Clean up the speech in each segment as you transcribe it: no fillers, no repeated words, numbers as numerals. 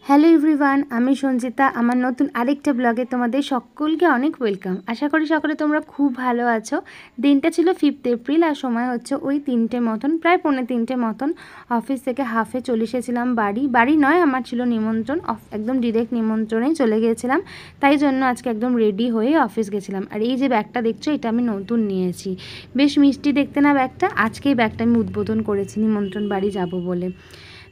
Hello everyone, আমি সঞ্চিতা। আমার নতুন আরেকটা ব্লগে তোমাদের সকলকে অনেক ওয়েলকাম। আশা করি সকলে তোমরা খুব ভালো আছো। দিনটা ছিল 5 এপ্রিল আর সময় হচ্ছে ওই 3টে মতন, প্রায় 3:45 মতন। অফিস থেকে হাফে চলে এসেছিলাম বাড়ি নয়, আমার ছিল নিমন্ত্রণ, একদম ডিরেক্ট নিমন্ত্রণেই চলে গিয়েছিলাম। তাই জন্য আজকে একদম রেডি হয়ে অফিস গেছিলাম। আর এই যে ব্যাগটা দেখছো, এটা আমি নতুন নিয়েছি। বেশ মিষ্টি দেখতে না ব্যাগটা? আজকেই ব্যাগটা আমি উদ্বোধন করেছি নিমন্ত্রণ বাড়ি যাব বলে।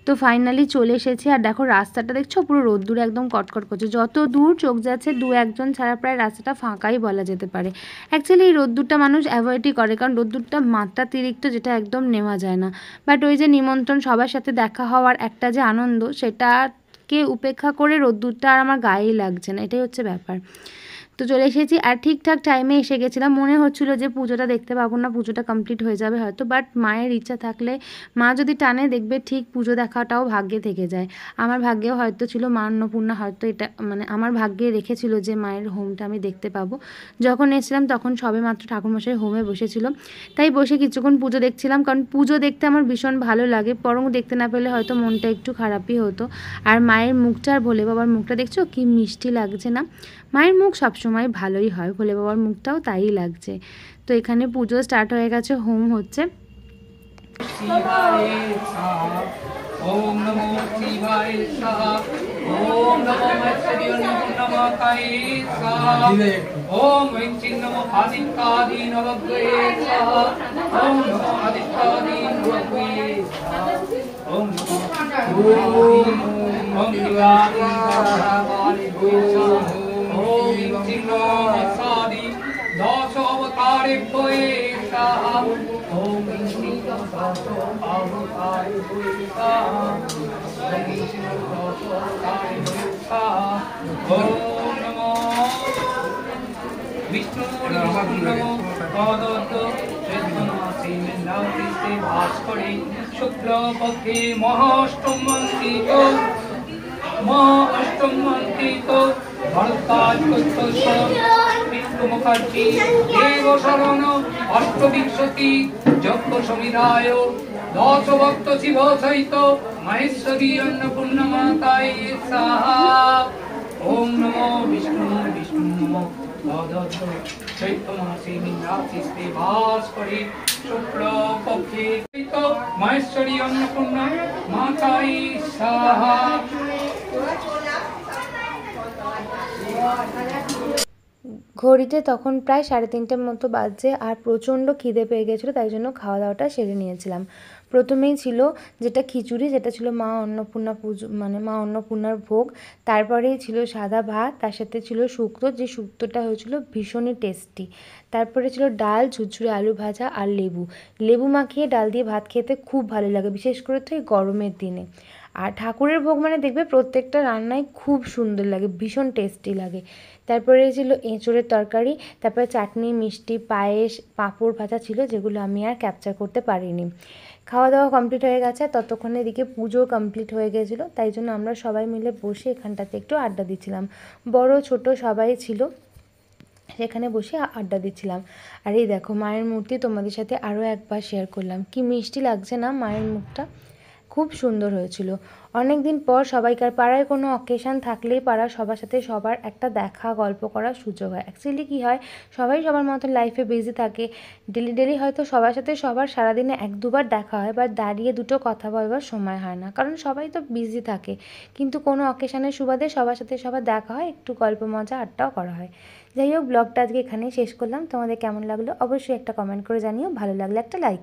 তো ফাইনালি চলে এসেছি। আর দেখো রাস্তাটা দেখছো, পুরো রোদ্দুরে একদম কটকট করছে। যত দূর চোখ যাচ্ছে, 2-1 জন ছাড়া প্রায় রাস্তাটা ফাঁকাই বলা যেতে পারে। অ্যাকচুয়ালি এই রোদ্দুরটা মানুষ অ্যাভয়েডই করে, কারণ রোদ্দুরটা মাত্রাতিরিক্ত, যেটা একদম নেওয়া যায় না। বাট ওই যে নিমন্ত্রণ, সবার সাথে দেখা হওয়ার একটা যে আনন্দ, সেটাকে উপেক্ষা করে রোদ্দুরটা আর আমার গায়েই লাগছে না, এটাই হচ্ছে ব্যাপার। তো চলে এসেছি আর ঠিকঠাক টাইমে এসে গেছিলাম। মনে হচ্ছিল যে পুজোটা দেখতে পাবো না, পুজোটা কমপ্লিট হয়ে যাবে হয়তো, বাট মায়ের ইচ্ছা থাকলে, মা যদি টানে, দেখবে ঠিক পুজো দেখাটাও ভাগ্যে থেকে যায়। আমার ভাগ্যেও হয়তো ছিল মা অন্নপূর্ণা, হয়তো এটা মানে আমার ভাগ্যে রেখেছিল যে মায়ের হোমটা আমি দেখতে পাবো। যখন এসেছিলাম তখন সবে মাত্র ঠাকুরমশাই হোমে বসেছিল, তাই বসে কিছুক্ষণ পুজো দেখছিলাম। কারণ পুজো দেখতে আমার ভীষণ ভালো লাগে, বরং দেখতে না পেলে হয়তো মনটা একটু খারাপই হতো। আর মায়ের মুখটা আর ভোলে বাবার মুখটা দেখছো কি মিষ্টি লাগছে না? মায়ের মুখ সবসময় ভালোই হয়, ভোলে বাবার মুখটাও তাই লাগছে। তো এখানে পুজো স্টার্ট হয়ে গেছে, হোম হচ্ছে। ওম নমো শিবায় স্বাহা, ওম নমো মৎস্যদিন্নমাকায়ে স্বাহা, ওম ঐং নমো আদিত্যাদি নবগ্রহে স্বাহা, ওম নমো আদিত্যাদি নবগ্রহে স্বাহা, ওম নমো ওম দিবাদি সহস্রাবালি স্বাহা, ওম ঐং নমো মৎস্যাদি দশ অবতারেভ্যো স্বাহা, ওম ঐং বিষ্ণু নমো পদত ভাস করে শুক্লপক্ষে মহাষ্টমন্ত্রিত ভরদ্বাজ বিষ্ণু মুখার্জি দেব শরণ অষ্টবিংশতি যজ্ঞ সমিধায় 10 ভক্ত শিব সহিত মহেশ্বরী অন্নপূর্ণমাতায় স্বাহা। ওম নমো বিষ্ণু নমো পদত চৈত্র মাসে রাত্রিতে বাস করে শুক্ল পক্ষে মহেশ্বরী অন্নপূর্ণা মাতায় স্বাহা। ঘড়িতে তখন প্রায় 3:30 মতো বাজছে, আর প্রচণ্ড খিদে পেয়ে গেছিলো, তাই জন্য খাওয়া দাওয়াটা সেরে নিয়েছিলাম। প্রথমেই ছিল যেটা খিচুড়ি, যেটা ছিল মা অন্নপূর্ণা পুজো, মানে মা অন্নপূর্ণার ভোগ। তারপরেই ছিল সাদা ভাত, তার সাথে ছিল শুক্তো, যে শুক্তোটা হয়েছিল ভীষণই টেস্টি। তারপরে ছিল ডাল, ঝুরঝুরে আলু ভাজা আর লেবু মাখিয়ে ডাল দিয়ে ভাত খেতে খুব ভালো লাগে, বিশেষ করে তো এই গরমের দিনে। আর ঠাকুরের ভোগ মানে দেখবে প্রত্যেকটা রান্নাই খুব সুন্দর লাগে, ভীষণ টেস্টি লাগে। তারপরে ছিল এঁচোড়ের তরকারি, তারপরে চাটনি, মিষ্টি, পায়েস, পাঁপড় ভাজা ছিল, যেগুলো আমি আর ক্যাপচার করতে পারিনি। খাওয়া দাওয়া কমপ্লিট হয়ে গেছে, ততক্ষণে এদিকে পুজো কমপ্লিট হয়ে গেছিলো, তাই জন্য আমরা সবাই মিলে বসে এখানটাতে একটু আড্ডা দিচ্ছিলাম। বড় ছোট সবাই ছিল, সেখানে বসে আড্ডা দিচ্ছিলাম। আর এই দেখো মায়ের মূর্তি তোমাদের সাথে আরও একবার শেয়ার করলাম। কি মিষ্টি লাগছে না মায়ের মুখটা? খুব সুন্দর হয়েছিল। অনেক দিন পর সবাইকার পাড়ায় কোনো অকেশান থাকলেই পাড়ার সবার সাথে সবার একটা দেখা, গল্প করার সুযোগ হয়। অ্যাকচুয়ালি কী হয়, সবাই সবার মতো লাইফে বিজি থাকে, ডেলি হয়তো সবার সাথে সবার সারাদিনে 1-2 বার দেখা হয়, বা দাঁড়িয়ে দুটো কথা বলবার সময় হয় না, কারণ সবাই তো বিজি থাকে। কিন্তু কোনো অকেশানের সুবাদে সবার সাথে সবার দেখা হয়, একটু গল্প মজা আড্ডাও করা হয়। যাই হোক, ব্লগটা আজকে এখানেই শেষ করলাম। তোমাদের কেমন লাগলো অবশ্যই একটা কমেন্ট করে জানিও, ভালো লাগলে একটা লাইক।